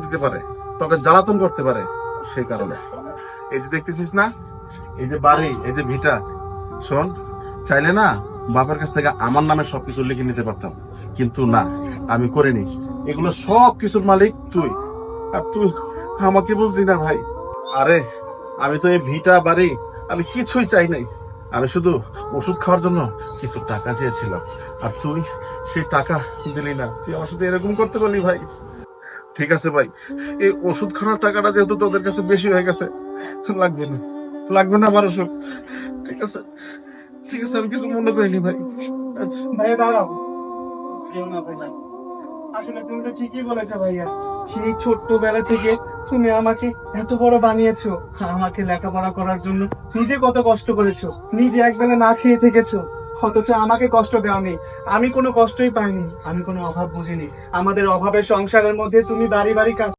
দিতে পারে, তোকে জ্বালাতন করতে পারে। সেই কারণে এই যে দেখতেছিস না, এই যে বাড়ি, এই যে ভিটা, শোন, চাইলে না বাপের কাছ থেকে আমার নামে সবকিছু লিখে নিতে পারতাম, কিন্তু না, আমি করিনি। এগুলো সব কিছুর মালিক তুই, আর তুই আমাকে বুঝলি না ভাই। আরে আমি তো এই ভিটা বাড়ি আমি কিছুই চাই নাই, আমি শুধু ওষুধ খাওয়ার জন্য কিছু টাকা চেয়েছিলাম, আর তুই সেই টাকা দিলি না। তুই আমার সাথে এরকম করতে পারলি ভাই? ঠিক আছে ভাই, এই ওষুধ খাওয়ার টাকাটা যেহেতু তোদের কাছে বেশি হয়ে গেছে, লাগবে না, লাগবে না আমার ওষুধ। ঠিক আছে, ঠিক আছে, আমি কিছু মনে করিনি ভাই। আচ্ছা ভাইয়া দাঁড়াও, যেও না ভাই। আসলে তুমি তো ঠিকই বলেছো ভাইয়া, সেই ছোট্টবেলা থেকে তুমি আমাকে এত বড় বানিয়েছো, আমাকে লেখাপড়া করার জন্য নিজে কত কষ্ট করেছো, নিজে একবেলা না খেয়ে থেকেছো, অথচ আমাকে কষ্ট দেওনি। আমি কোনো কষ্টই পাইনি, আমি কোনো অভাব বুঝিনি। আমাদের অভাবের সংসারের মধ্যে তুমি বাড়ি বাড়ি কাজ